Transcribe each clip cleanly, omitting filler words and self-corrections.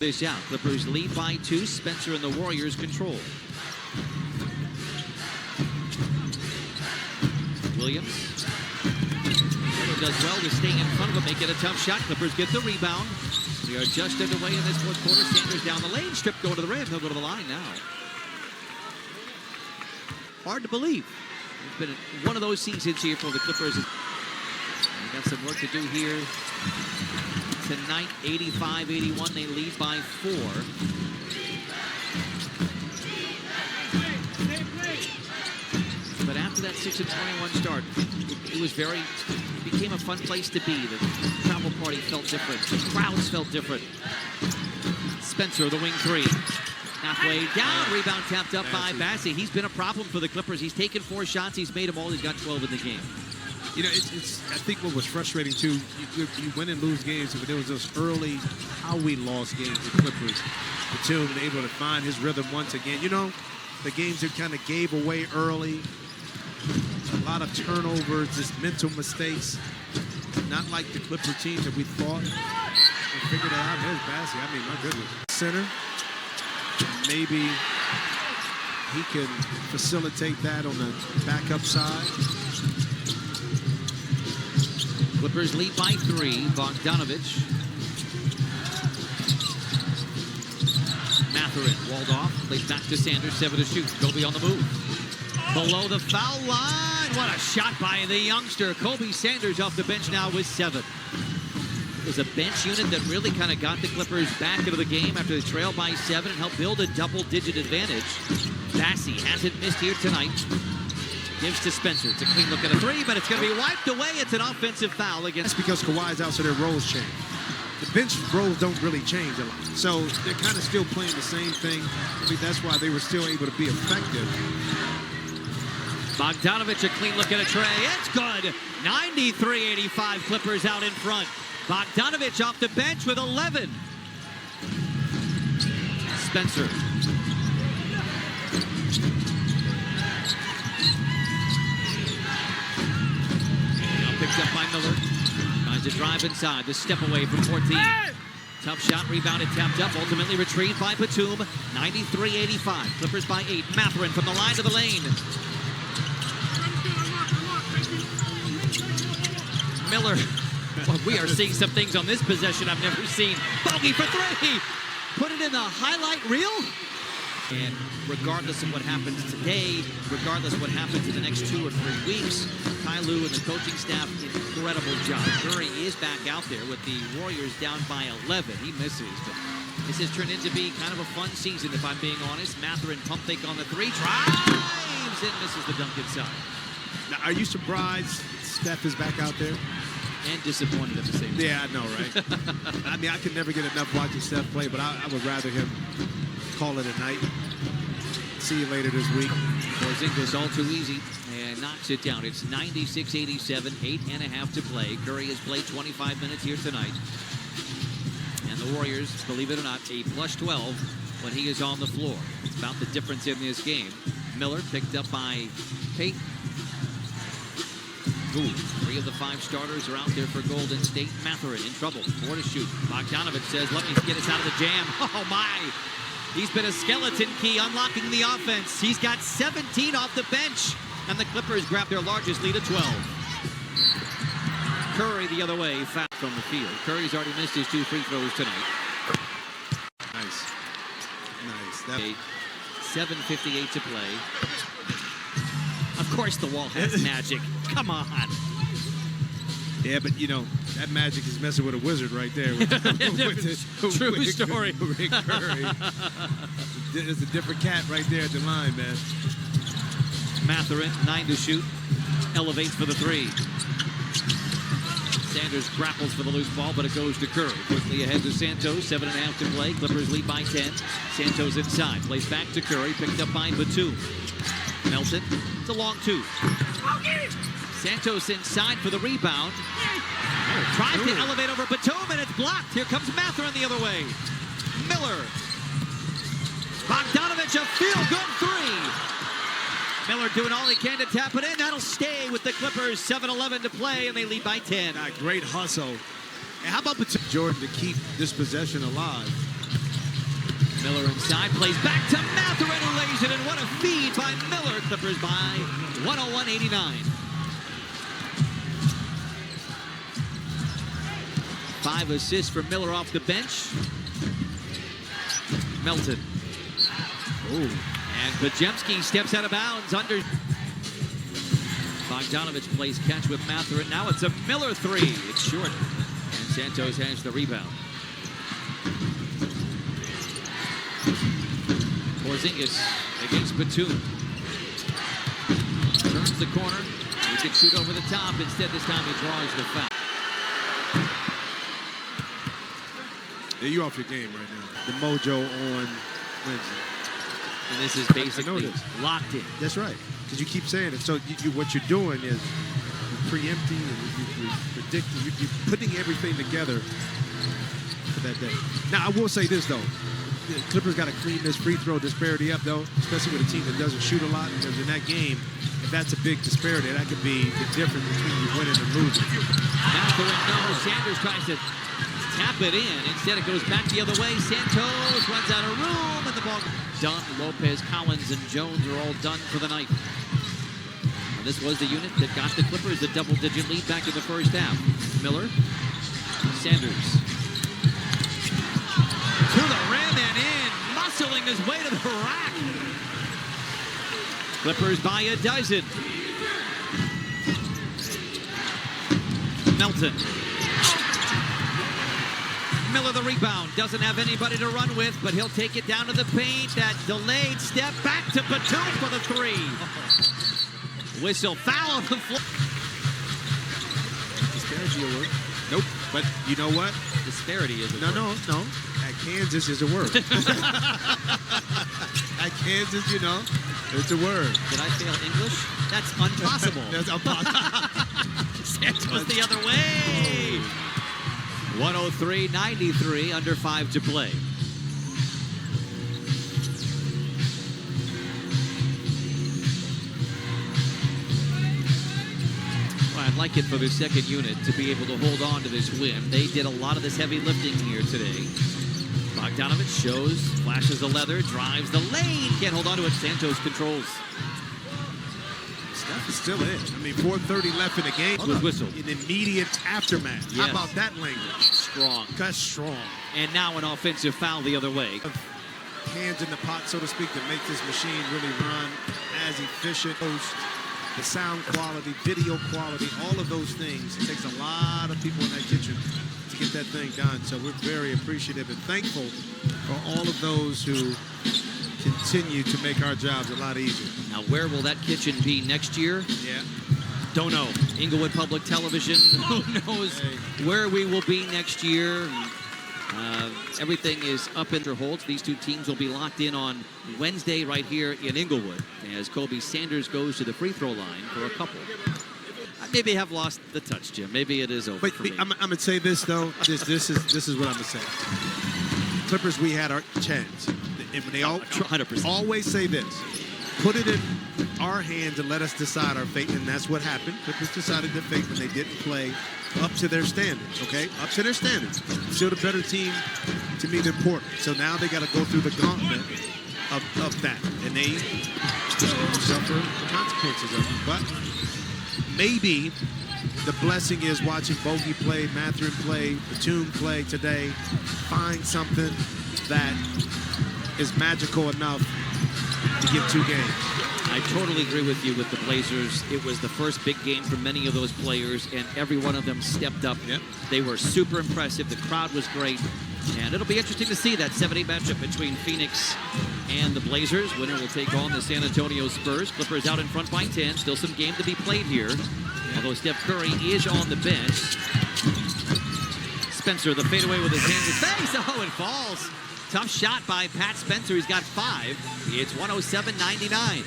This out. Clippers lead by 2. Spencer and the Warriors control. Williams does well to stay in front of him, make it a tough shot. Clippers get the rebound. We are just underway in this fourth quarter. Sanders down the lane, strip going to the rim. He'll go to the line now. Hard to believe. It's been one of those seasons here for the Clippers. We got some work to do here tonight. 85-81, they lead by 4. But after that 6-21 start, it became a fun place to be. The travel party felt different. The crowds felt different. Spencer, the wing 3. Halfway down, rebound tapped up by Bassey. He's been a problem for the Clippers. He's taken 4 shots. He's made them all. He's got 12 in the game. You know, I think what was frustrating, too, you win and lose games, but there was this early how we lost games, the Clippers. Batum able to find his rhythm once again. You know, the games that kind of gave away early, a lot of turnovers, just mental mistakes. Not like the Clipper teams that we thought. We figured it out. There's Bassey. I mean, my goodness. Center. Maybe he can facilitate that on the backup side. Clippers lead by 3. Bogdanovich. Mathurin walled off. Plays back to Sanders. 7 to shoot. Kobe on the move. Below the foul line. What a shot by the youngster. Kobe Sanders off the bench now with 7. It was a bench unit that really kind of got the Clippers back into the game after they trailed by 7 and helped build a double-digit advantage. Bassey hasn't missed here tonight. Gives to Spencer. It's a clean look at a 3, but it's going to be wiped away. It's an offensive foul against... That's because Kawhi's out, so their roles change. The bench roles don't really change a lot. So they're kind of still playing the same thing. I think that's why they were still able to be effective. Bogdanovich, a clean look at a tray. It's good. 93-85, Clippers out in front. Bogdanovich off the bench with 11. Spencer. Now picked up by Miller. Tries to drive inside. The step away from 14. Tough shot, rebounded, tapped up, ultimately retrieved by Batum. 93-85. Clippers by 8. Mathurin from the line to the lane. Miller. Well, we are seeing some things on this possession I've never seen. Bogey for 3. Put it in the highlight reel. And regardless of what happens today, regardless of what happens in the next 2 or 3 weeks, Ty Lue and the coaching staff, incredible job. Curry is back out there with the Warriors down by 11. He misses, but this has turned into be kind of a fun season, if I'm being honest. Mathurin pump fake on the 3, drives and misses the dunk inside. Now, are you surprised Steph is back out there? And disappointed at the same time. Yeah, I know, right? I mean, I could never get enough watching Steph play, but I would rather him call it a night. See you later this week. Porzingis all too easy and knocks it down. It's 96-87, 8.5 to play. Curry has played 25 minutes here tonight. And the Warriors, believe it or not, a plus 12 when he is on the floor. It's about the difference in this game. Miller picked up by Payton. 3 of the 5 starters are out there for Golden State. Mathurin in trouble. 4 to shoot. Bogdanovich says, let me get us out of the jam. Oh, my. He's been a skeleton key unlocking the offense. He's got 17 off the bench. And the Clippers grab their largest lead of 12. Curry the other way, foul from the field. Curry's already missed his 2 free throws tonight. Nice. Nice. 7:58 to play. Of course the wall has magic. Come on. Yeah, but, you know, that magic is messing with a wizard right there. True story. With Curry. It's a different cat right there at the line, man. Mathurin, 9 to shoot. Elevates for the 3. Sanders grapples for the loose ball, but it goes to Curry. Quickly ahead to Santos. 7.5 to play. Clippers lead by 10. Santos inside. Plays back to Curry. Picked up by Batum. Melton. It's a long 2. Santos inside for the rebound. Tries to elevate over Batum, and it's blocked. Here comes Mathurin the other way. Miller. Bogdanovich, a feel-good 3. Miller doing all he can to tap it in. That'll stay with the Clippers. 7:11 to play, and they lead by 10. Great hustle. And how about Jordan to keep this possession alive? Miller inside, plays back to Mathurin, who lays it in. What a feed by Miller. Clippers by 101-89. 5 assists for Miller off the bench. Melton. Oh, and Podziemski steps out of bounds under. Bogdanovich plays catch with Mathurin. Now it's a Miller three. It's short. And Santos has the rebound. Porzingis against Batum. Turns the corner. He can shoot over the top. Instead, this time he draws the foul. Yeah, you off your game right now. The mojo on Lindsay. And this is basically locked in. That's right. Because you keep saying it. So what you're doing is you're preempting and you're predicting. You're putting everything together for that day. Now, I will say this, though. The Clippers got to clean this free throw disparity up, though, especially with a team that doesn't shoot a lot. Because in that game, if that's a big disparity, that could be the difference between you winning and losing. Mathurin, no. Sanders tries to tap it in. Instead, it goes back the other way. Santos runs out of room, and the ball done. Lopez, Collins, and Jones are all done for the night. And this was the unit that got the Clippers a double-digit lead back in the first half. Miller, Sanders. To the rim and in, muscling his way to the rack. Clippers by a dozen. Melton. Miller the rebound, doesn't have anybody to run with, but he'll take it down to the paint. That delayed step back to Batum for the three. Whistle, foul on the floor. Disparity a word? Nope. But you know what? Disparity is a word. No. At Kansas is a word. At Kansas, you know, it's a word. Did I fail English? That's impossible. That's impossible. Santos the other way. 103-93, under 5 to play. Well, I'd like it for the second unit to be able to hold on to this win. They did a lot of this heavy lifting here today. Bogdanovich shows, flashes the leather, drives the lane, can't hold on to it. Santos controls. Steph is still in. I mean, 4:30 left in the game. With whistle. An immediate aftermath. Yes. How about that language? Strong. That's strong. And now an offensive foul the other way. Hands in the pot, so to speak, to make this machine really run as efficient. The sound quality, video quality, all of those things. It takes a lot of people in that kitchen to get that thing done. So we're very appreciative and thankful for all of those who continue to make our jobs a lot easier. Now, where will that kitchen be next year? Yeah. Don't know. Inglewood Public Television, who knows where we will be next year. Everything is up in their holds. These two teams will be locked in on Wednesday right here in Inglewood as Kobe Sanders goes to the free throw line for a couple. I maybe have lost the touch, Jim. Maybe it is over But for me. I'm going to say this, though. This is what I'm going to say. Clippers, we had our chance. And they 100%. always say this. Put it in our hands and let us decide our fate. And that's what happened. Clippers decided their fate when they didn't play up to their standards, okay? Up to their standards. Still the better team, to me, they're important. So now they got to go through the gauntlet of that. And they suffer the consequences of it. But maybe the blessing is watching Bogey play, Mathurin play, Batum play today, find something that is magical enough to get 2 games. I totally agree with you with the Blazers. It was the first big game for many of those players, and every one of them stepped up. Yep. They were super impressive. The crowd was great. And it'll be interesting to see that 7-8 matchup between Phoenix and the Blazers. Winner will take on the San Antonio Spurs. Clippers out in front by 10. Still some game to be played here. Although Steph Curry is on the bench. Spencer, the fadeaway with his hands in face. Oh, it falls. Tough shot by Pat Spencer. He's got 5. It's 107-99.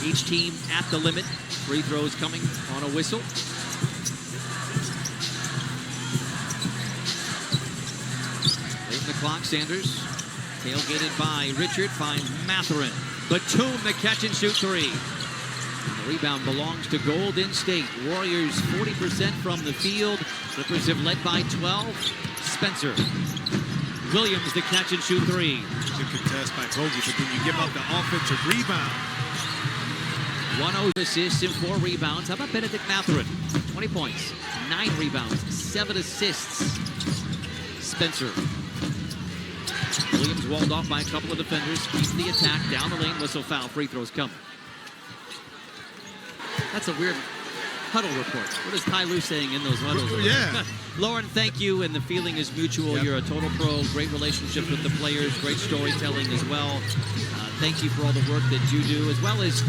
Each team at the limit. Free throws coming on a whistle. Late in the clock, Sanders. Tailgated by Richard, finds Mathurin. Batum, the catch and shoot 3. And the rebound belongs to Golden State. Warriors 40% from the field. Clippers have led by 12. Spencer Williams, the catch and shoot three. Good contest by Bogey, but then you give up the offensive rebound. 1 assists and 4 rebounds. How about Benedict Mathurin? 20 points, 9 rebounds, 7 assists. Spencer. Williams walled off by a couple of defenders. Keeps the attack down the lane. Whistle foul. Free throws coming. That's a weird huddle report. What is Ty Lue saying in those huddles? Yeah. Lauren, thank you, and the feeling is mutual. Yep. You're a total pro. Great relationship with the players. Great storytelling as well. Thank you for all the work that you do, as well as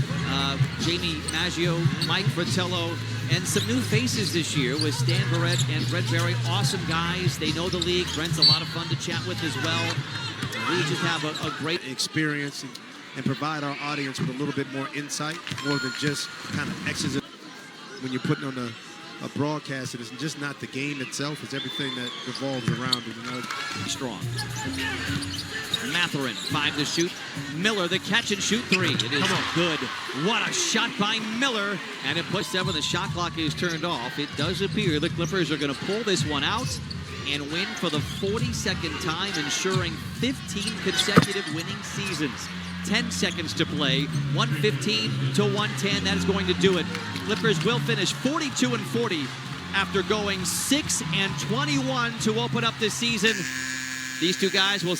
Jamie Maggio, Mike Fratello, and some new faces this year with Stan Barrett and Brent Berry. Awesome guys. They know the league. Brent's a lot of fun to chat with as well. We just have a great experience and provide our audience with a little bit more insight, more than just kind of X's and when you're putting on a broadcast. It is just not the game itself, it's everything that revolves around it. You know? Strong. Mathurin, 5 to shoot. Miller, the catch and shoot 3. It is good. What a shot by Miller. And it puts them when the shot clock is turned off. It does appear the Clippers are going to pull this one out and win for the 42nd time, ensuring 15 consecutive winning seasons. 10 seconds to play, 115 to 110. That is going to do it. Clippers will finish 42-40 after going 6-21 to open up this season. These two guys will